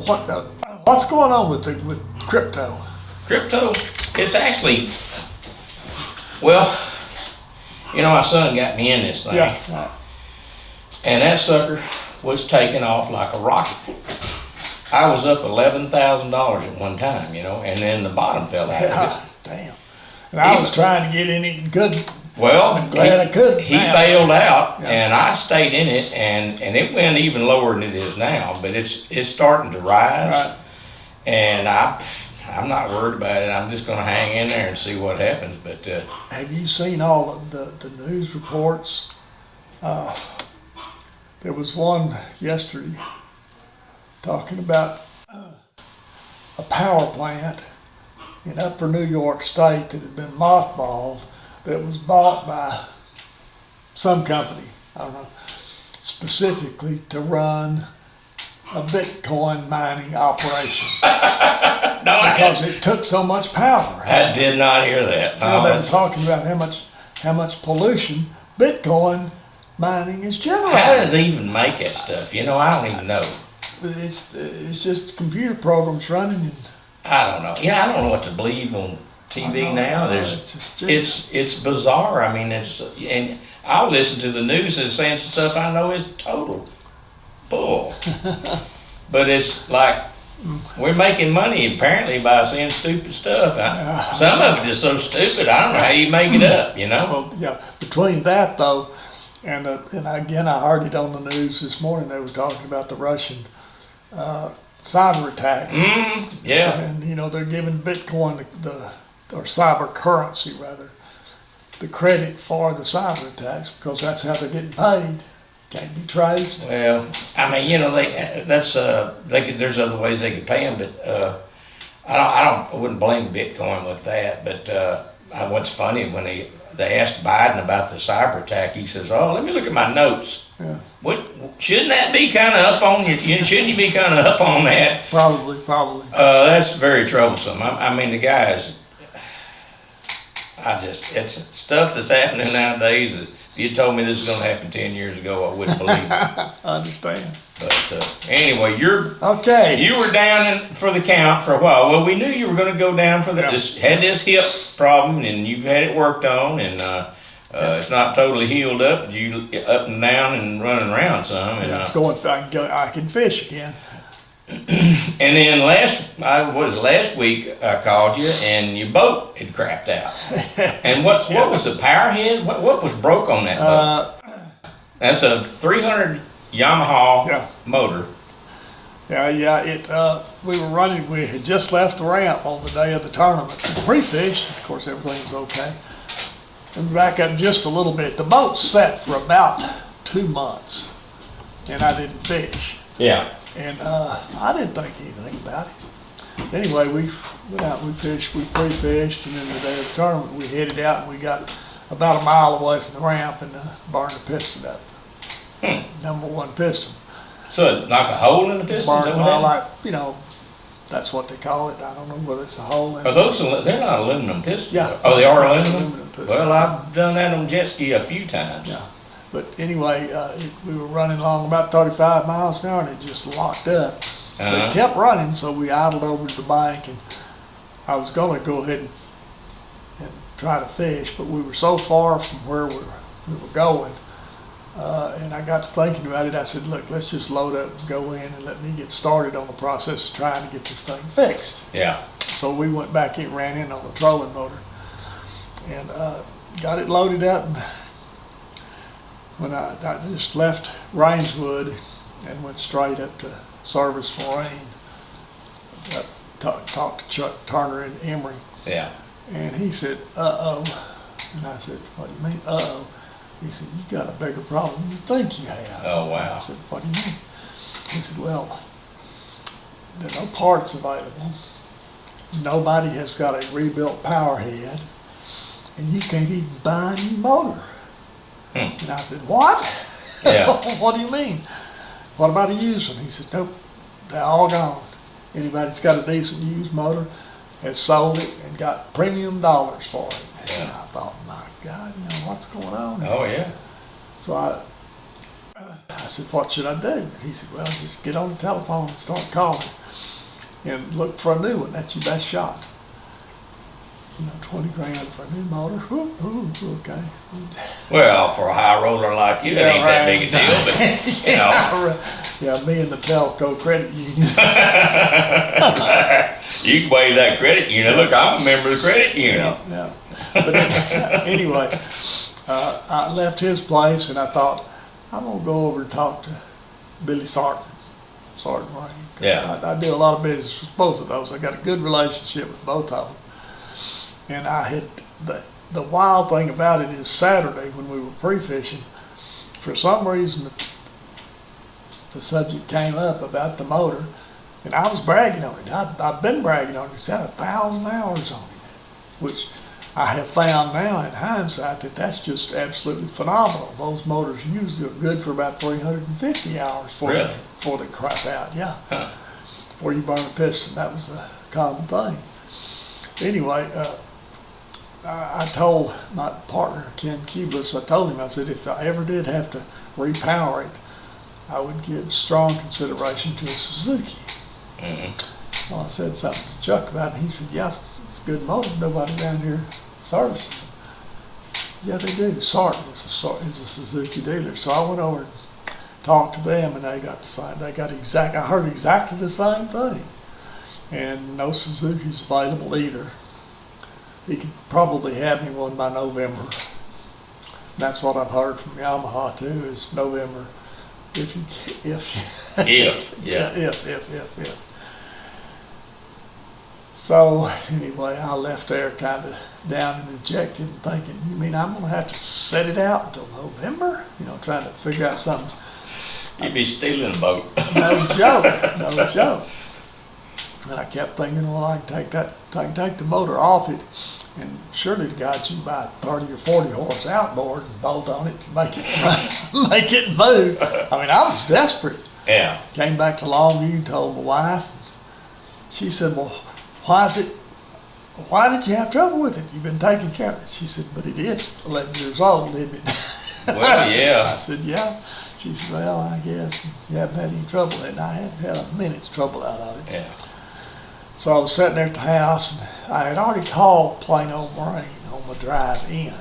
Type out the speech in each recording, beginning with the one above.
Well, what's going on with crypto? Crypto, it's actually, well, my son got me in this thing. Yeah. Right. And that sucker was taking off like a rocket. I was up $11,000 at one time, and then the bottom fell out of it. Damn. And I was trying to get in it good. Well, I'm glad I could. He bailed out, and I stayed in it, and it went even lower than it is now, but it's starting to rise. Right. And I'm not worried about it. I'm just going to hang in there and see what happens. But have you seen all of the news reports? There was one yesterday talking about a power plant in upper New York State that had been mothballed, that was bought by some company, I don't know, specifically to run a Bitcoin mining operation. Because it took so much power. I did not hear that. They were talking about how much pollution Bitcoin mining is generating. How do they even make that stuff? I don't even know. It's just computer programs running, and I don't know. I don't know what to believe on TV now. It's bizarre. I mean, and I'll listen to the news that's saying stuff I know is total bull. But it's like we're making money apparently by saying stupid stuff. Some of it is so stupid. I don't know how you make it up. Well, yeah. Between that though, and again, I heard it on the news this morning. They were talking about the Russian cyber attacks. Yeah. And they're giving Bitcoin or cyber currency rather the credit for the cyber attacks because that's how they're getting paid. Can't be traced. Well, I mean, there's other ways they could pay them, but I wouldn't blame Bitcoin with that. But what's funny when they asked Biden about the cyber attack, he says, "Oh, let me look at my notes." Yeah. Shouldn't that be kind of up on you? Shouldn't you be kind of up on that? Probably. That's very troublesome. I mean, the guys. It's stuff that's happening nowadays. If you told me this was going to happen 10 years ago, I wouldn't believe it. I understand. But anyway, okay. You were down for the count for a while. Well, we knew you were going to go down for had this hip problem, and you've had it worked on, and it's not totally healed up. You up and down and running around some. And I can fish again. And then last week I called you and your boat had crapped out. And what was the power head? What was broke on that boat? That's a 300 Yamaha motor. Yeah. We were running. We had just left the ramp on the day of the tournament. Pre-fished, of course, everything was okay. And back up just a little bit. The boat sat for about 2 months, and I didn't fish. Yeah. And I didn't think anything about it. Anyway, we went out, we fished, we pre-fished, and then the day of the tournament, we headed out and we got about a mile away from the ramp and burned the piston up. Number one piston. So like a hole in the piston? That's what they call it. I don't know whether it's a hole in it. They're not aluminum pistons? Yeah. Oh, they are aluminum? Pistons. Well, I've done that on jet ski a few times. Yeah. But anyway, we were running along about 35 miles an hour and it just locked up. But it kept running, so we idled over to the bank, and I was going to go ahead and try to fish, but we were so far from where we were going, and I got to thinking about it. I said, look, let's just load up and go in and let me get started on the process of trying to get this thing fixed. Yeah. So we went back and ran in on the trolling motor and got it loaded up, and when I just left Rangewood and went straight up to Service Marine, talked to Chuck Turner in Emory. Yeah. And he said, uh-oh. And I said, what do you mean, uh-oh? He said, you got a bigger problem than you think you have. Oh, wow. I said, what do you mean? He said, well, there are no parts available. Nobody has got a rebuilt power head, and you can't even buy a new motor. And I said, what? Yeah. What do you mean? What about a used one? He said, nope, they're all gone. Anybody that's got a decent used motor has sold it and got premium dollars for it. Yeah. And I thought, my God, what's going on here? Oh, yeah. So I I said, what should I do? He said, well, just get on the telephone and start calling and look for a new one. That's your best shot. 20 grand for a new motor. Ooh, okay. Well, for a high roller like you, that ain't that big a deal, but, Yeah, me and the Telco credit union. You can waive that credit union. Look, I'm a member of the credit union. Yeah. But anyway, I left his place and I thought, I'm going to go over and talk to Billy Sarton Rain. Yeah. I do a lot of business with both of those. I got a good relationship with both of them. And I had, the wild thing about it is Saturday when we were pre-fishing, for some reason the subject came up about the motor, and I was bragging on it. I've been bragging on it. It's had 1,000 hours on it, which I have found now in hindsight that that's just absolutely phenomenal. Those motors usually are good for about 350 hours before they crap out. Yeah, before you burn a piston. That was a common thing. Anyway, I told my partner, Ken Cubas, I told him, I said, if I ever did have to repower it, I would give strong consideration to a Suzuki. Mm-hmm. Well, I said something to Chuck about it, and he said, yes, it's a good motor. Nobody down here services them. Yeah, they do. Sarton is a Suzuki dealer. So I went over and talked to them, and they got the same. I heard exactly the same thing. And no Suzuki's available either. He could probably have me one by November. And that's what I've heard from Yamaha too, is November. If. So anyway, I left there kind of down and dejected and thinking, you mean I'm going to have to set it out until November? Trying to figure out something. You'd be stealing a boat. No joke. And I kept thinking, well, I can take the motor off it, and surely to God you can buy a 30 or 40 horse outboard and bolt on it to make it move. I mean, I was desperate. Yeah. Came back to Longview and told my wife. She said, well, why did you have trouble with it? You've been taking care of it. She said, but it is 11 years old, isn't it? Well, yeah. I said, yeah. She said, well, I guess you haven't had any trouble with it. And I hadn't had a minute's trouble out of it. Yeah. So I was sitting there at the house, and I had already called Plano Marine on my drive in,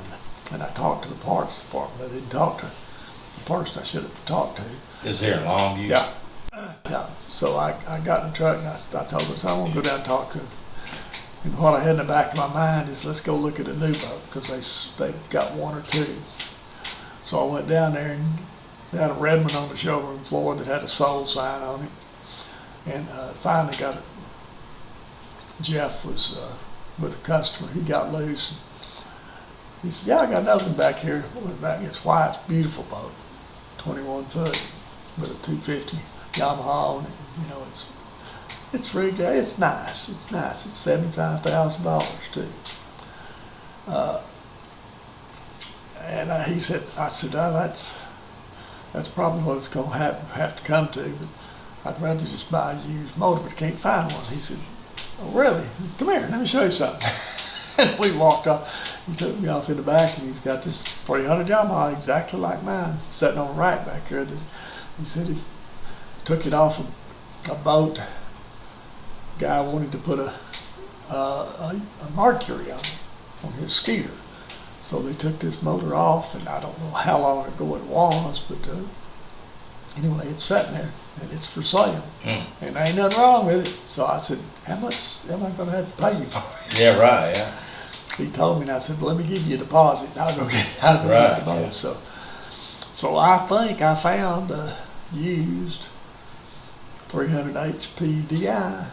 and I talked to the parts department. I didn't talk to the person I should have talked to. This here in Longview? Yeah. Yeah. So I got in the truck, and I told her, I want to go down and talk to him. And what I had in the back of my mind is, let's go look at a new boat, because they've got one or two. So I went down there, and they had a red one on the showroom floor that had a sold sign on it, and finally got it. Jeff was with a customer. He got loose. He said, yeah, I got nothing back here. Went back. It's white. It's a beautiful boat. 21 foot with a 250 Yamaha on it. It's rigged. It's nice. It's nice. It's $75,000 too. And he said, I said, oh, that's probably what it's going to have to come to, but I'd rather just buy a used motor, but I can't find one. He said, oh, really? Come here, let me show you something. And we walked off. He took me off in the back, and he's got this 300 Yamaha exactly like mine, sitting on a rack back there. He said he took it off a boat. Guy wanted to put a Mercury on his Skeeter. So they took this motor off, and I don't know how long ago it was, but anyway, it's sitting there. And it's for sale, and there ain't nothing wrong with it. So I said, how much am I going to have to pay you for it? Yeah, right, yeah. He told me, and I said, well, let me give you a deposit, and I'll go get the boat. Yeah. So I think I found a used 300 HP DI,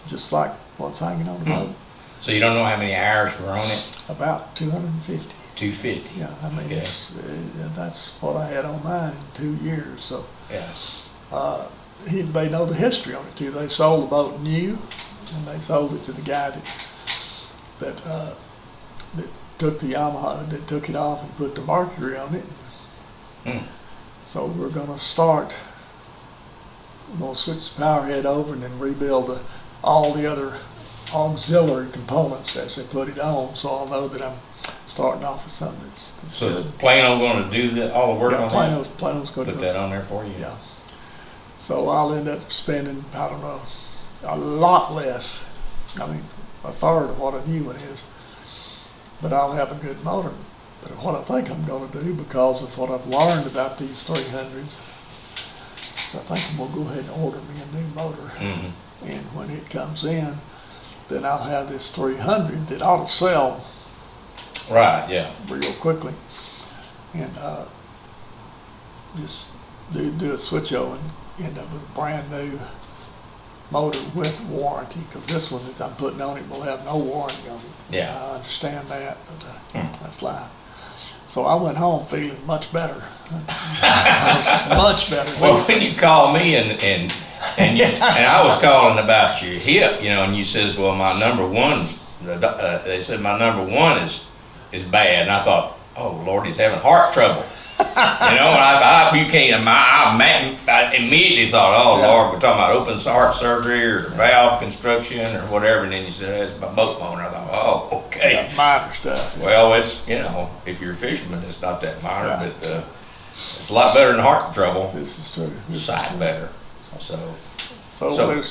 just like what's hanging on the boat. So you don't know how many hours were on it? About 250. 250? Yeah, I mean, that's what I had on mine in 2 years, so. Yeah. They know the history on it too. They sold the boat new, and they sold it to the guy that took the Yamaha, that took it off and put the Mercury on it. So we're going to switch the power head over and then rebuild all the other auxiliary components as they put it on. So I'll know that I'm starting off with something that's So good. is Plano going to do all the work on that? Plano's going to Put that on there for you? Yeah. So I'll end up spending, I don't know, a lot less. I mean, a third of what a new one is. But I'll have a good motor. But what I think I'm going to do, because of what I've learned about these 300s, so I think I'm going to go ahead and order me a new motor. Mm-hmm. And when it comes in, then I'll have this 300 that ought to sell Right, yeah. real quickly. And just do a switch over and end up with a brand new motor with warranty, because this one that I'm putting on it will have no warranty on it. Yeah. I understand that, but that's life. So I went home feeling much better. Much better. Well, when you call me and I was calling about your hip, and you says, well, my number one's, they said my number one is bad, and I thought, oh Lord, he's having heart trouble. I immediately thought, oh Lord, we're talking about open heart surgery or valve construction or whatever, and then you said, it's my boat motor. I thought, oh, okay. Yeah, minor stuff. Well, it's, if you're a fisherman, it's not that minor, but it's a lot better than heart trouble. This is true. Sight better. So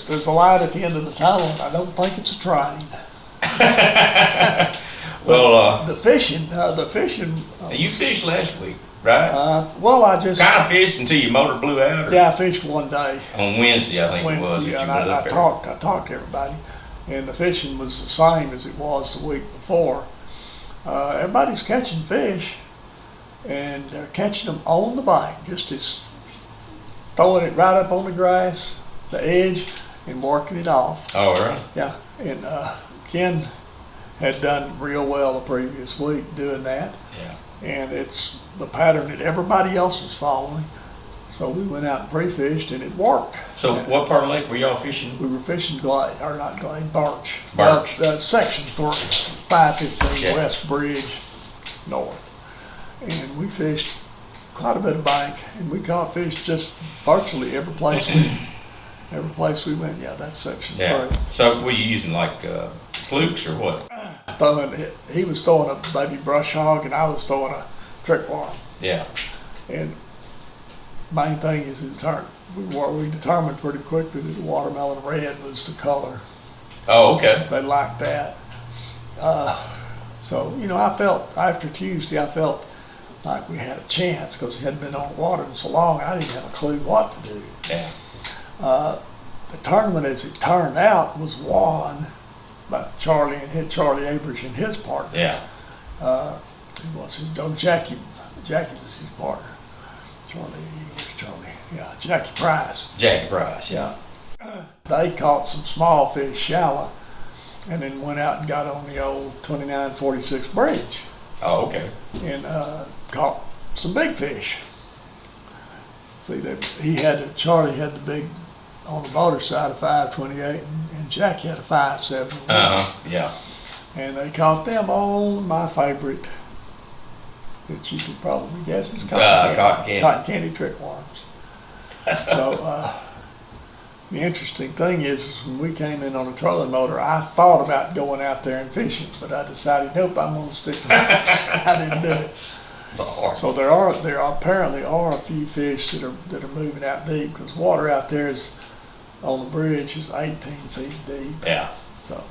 there's a light at the end of the tunnel, and I don't think it's a train. well, the fishing. You fished last week, right? Well, I just kind of fished until your motor blew out. Or? Yeah, I fished one day On Wednesday, I think it was. Yeah, and I talked to everybody, and the fishing was the same as it was the week before. Everybody's catching fish, and they're catching them on the bank, just as throwing it right up on the grass, the edge, and working it off. Oh, really? Yeah, and Ken had done real well the previous week doing that. Yeah. And it's the pattern that everybody else was following. So we went out and pre-fished, and it worked. So what part of the lake were y'all fishing? We were fishing Birch. Birch. Section 3, 515 Yeah. West Bridge North. And we fished quite a bit of bank, and we caught fish just virtually every place we went. Yeah, that's Section 3. So were you using like flukes or what? He was throwing a baby brush hog, and I was throwing a trick worm. Yeah. And main thing is we determined pretty quickly that the watermelon red was the color. Oh, okay. They liked that. So, I felt, after Tuesday, I felt like we had a chance, because we hadn't been on water in so long, I didn't have a clue what to do. Yeah. The tournament, as it turned out, was won by Charlie Abrams and his partner. Yeah. Jackie was his partner. Where's Charlie? Yeah, Jackie Price. Jackie Price. Yeah. They caught some small fish shallow, and then went out and got on the old 2946 bridge. Oh, okay. And caught some big fish. See, Charlie had the big, on the motor side, a 528, and Jackie had a 5.7. Yeah. And they caught them on my favorite, that you could probably guess, it's cotton candy trick worms. So the interesting thing is when we came in on a trolling motor, I thought about going out there and fishing, but I decided, nope, I'm going to stick with it. I didn't do it. So there apparently are a few fish that are moving out deep, because water out there is on the bridge is 18 feet deep. Yeah. So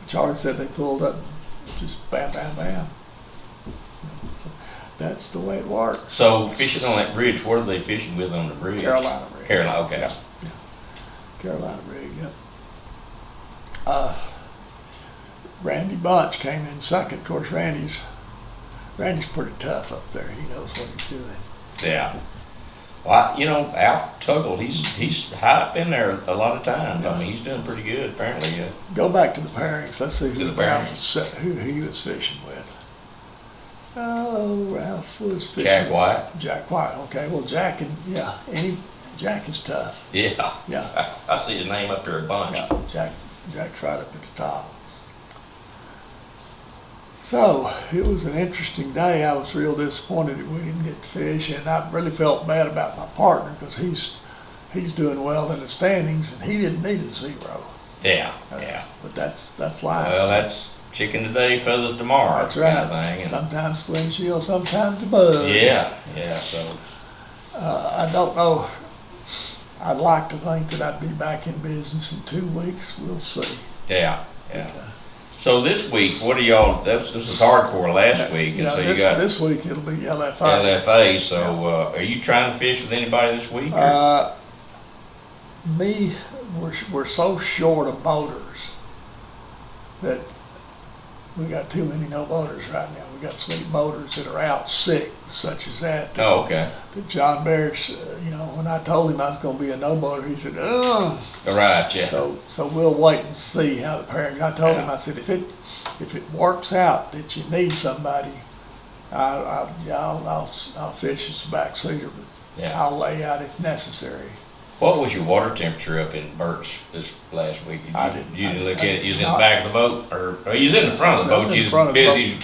Charlie said they pulled up, just bam, bam, bam. So that's the way it works. So fishing on that bridge, what are they fishing with on the bridge? Carolina rig. Carolina, okay. Yeah. Carolina rig, yep. Randy Bunch came in second. Of course, Randy's pretty tough up there. He knows what he's doing. Yeah. Well, Alf Tuggle, he's high up in there a lot of times. Yeah. I mean, he's doing pretty good, apparently. Go back to the pairings. Let's see who he was fishing with. Oh, Ralph was fishing. Jack White. Jack White. Okay. Well, Jack is tough. Yeah. Yeah. I see his name up there a bunch. Yeah. Jack's right up at the top. So it was an interesting day. I was real disappointed that we didn't get fish, and I really felt bad about my partner, because he's doing well in the standings, and he didn't need a 0. Yeah. But that's life. Well, that's chicken today, feathers tomorrow. That's right. Kind of thing. And sometimes windshield, sometimes the bug. yeah. So I don't know. I'd like to think that I'd be back in business in 2 weeks. We'll see. yeah. So this week, what are y'all? This was hardcore last week, and Yeah, so you this, got this week it'll be LFA. LFA. So are you trying to fish with anybody this week? We're so short of boaters that we got too many no boaters right now. We got so many boaters that are out sick, such as that. Oh, okay. That John Barrett's, when I told him I was going to be a no boater, he said, "Oh." Right, yeah. So we'll wait and see how the pairing. I told him, I said, if it works out that you need somebody, I'll fish as a backseater, but I'll lay out if necessary. What was your water temperature up in Birch this last week? You didn't look at it. You was in the back of the boat, or you was in the front of the boat. You was busy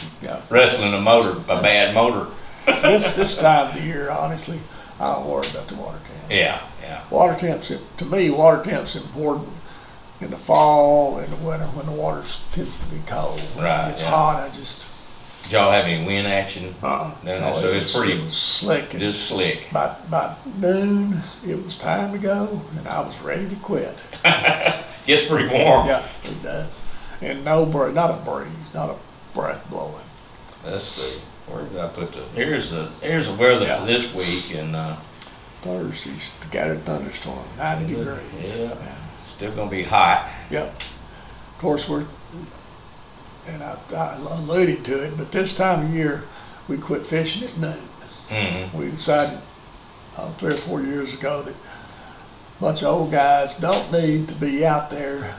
wrestling a bad motor. this time of the year, honestly, I don't worry about the water temp. Yeah. Water temps, to me, water temp's important in the fall and the winter when the water tends to be cold. When it gets hot, Did y'all have any wind action? No, so it's pretty it was slick. Just slick. By noon, it was time to go, and I was ready to quit. Gets pretty warm. Yeah, it does. And not a breeze, not a breath blowing. Let's see. Where did I put here's the weather for this week, and Thursday, scattered thunderstorm, 90 degrees. Yeah. Still gonna be hot. Yep. Of course, and I alluded to it, but this time of year, we quit fishing at noon. Mm-hmm. We decided 3 or 4 years ago that a bunch of old guys don't need to be out there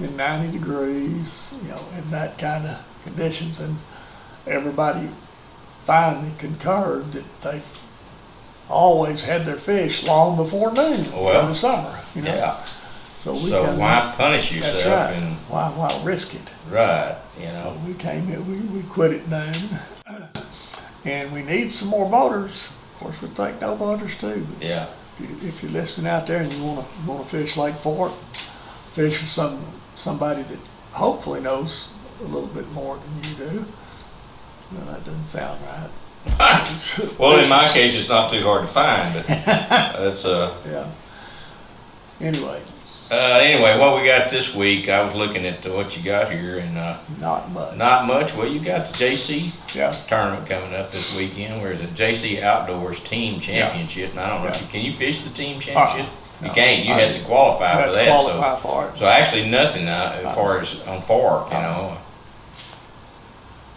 in 90 degrees, in that kind of conditions. And everybody finally concurred that they've always had their fish long before noon in the summer. Yeah. So why punish yourself? That's right. And why risk it? Right. So we came in, we quit at noon, and we need some more boaters. Of course, we take no boaters too. But yeah. If you're listening out there and you want to fish Lake Fort, fish with somebody that hopefully knows a little bit more than you do. Well, that doesn't sound right. Well, in my case, it's not too hard to find, but that's yeah. Anyway, what we got this week, I was looking at what you got here, and not much. Not much. Well, you got the JC Yeah. tournament coming up this weekend. Where is it? JC Outdoors Team Championship. And I don't know if can you fish the team championship? You can't. You had to qualify for that. Qualify for it. So actually nothing as far as on fork,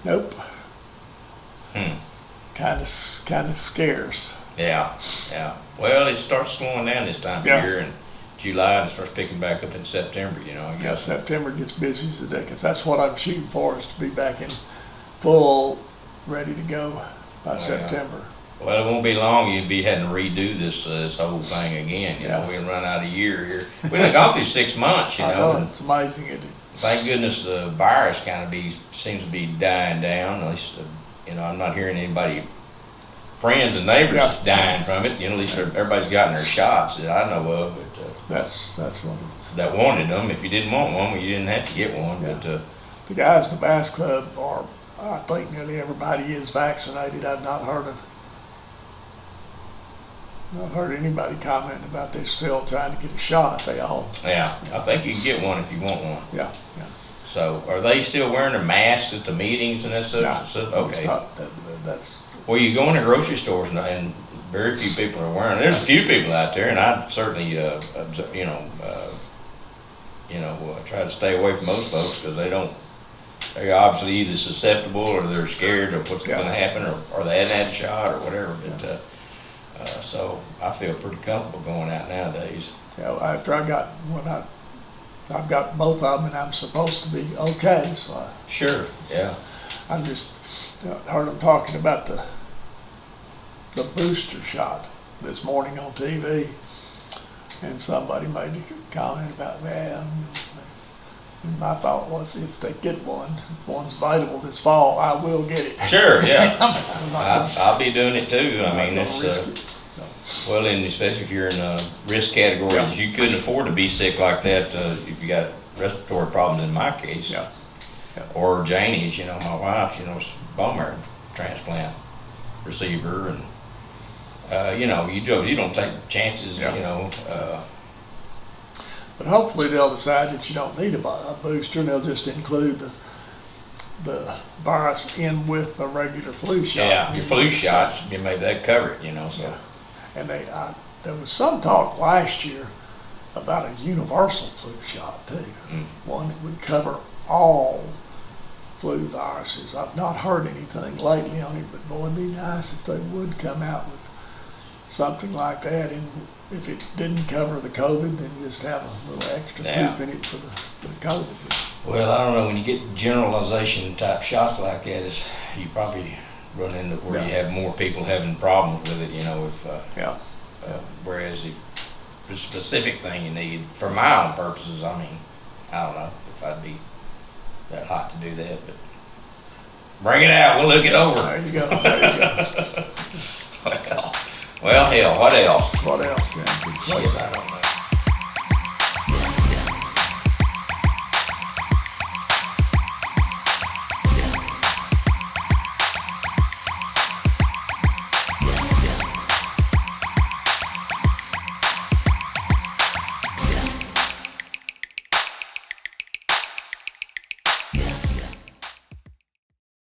Nope. Kind of scarce. Yeah. Well, it starts slowing down this time of year, and July, and it starts picking back up in September. I guess. Yeah, September gets busy as the day, because that's what I'm shooting for, is to be back in full, ready to go by September. Well, it won't be long. You'll be having to redo this whole thing again. We'll run out a year here. We've been gone through 6 months. I know, it's amazing, isn't it? Thank goodness the virus seems to be dying down. At least, I'm not hearing anybody, friends and neighbors dying from it. At least everybody's gotten their shots that I know of. But, that's what it's. That wanted them. If you didn't want one, well, you didn't have to get one. Yeah. But the guys in the bass club I think nearly everybody is vaccinated. I've not heard anybody comment about they're still trying to get a shot. They all. Yeah, I think you can get one if you want one. Yeah. So, are they still wearing their masks at the meetings and that stuff? No, okay. That's. Well, you go into grocery stores and very few people are wearing. There's a few people out there, and I certainly, try to stay away from those folks because they're obviously either susceptible or they're scared of what's going to happen, or they hadn't had a shot or whatever. But so I feel pretty comfortable going out nowadays. Yeah, after I've got both of them, and I'm supposed to be okay. So Sure. Yeah. I just heard them talking about the booster shot this morning on TV, and somebody made a comment about that. And my thought was, if they get one, if one's available this fall, I will get it. Sure. Yeah. I'll be doing it too. I mean, it's well, and especially if you're in a risk category, you couldn't afford to be sick like that if you got respiratory problems. In my case. Yeah. Yep. Or Janie's, you know, my wife, you know, is a bone marrow transplant receiver, and you know, you don't take chances, Yeah. you know. But hopefully they'll decide that you don't need a booster, and they'll just include the virus in with the regular flu shot. Yeah, your flu shots, you maybe that cover it, you know. So. Yeah. And there was some talk last year about a universal flu shot too, one that would cover all flu viruses. I've not heard anything lately on it, but boy, it'd be nice if they would come out with something like that. And if it didn't cover the COVID, then just have a little extra poop in it for the COVID. Well, I don't know, when you get generalization type shots like that, you probably run into where you have more people having problems with it, you know, whereas if the specific thing you need, for my own purposes, I mean, I don't know if I'd be that hot to do that, but bring it out, we'll look it over. There you go. Well, hell, what else? What else? Yeah, good Shit, I don't know.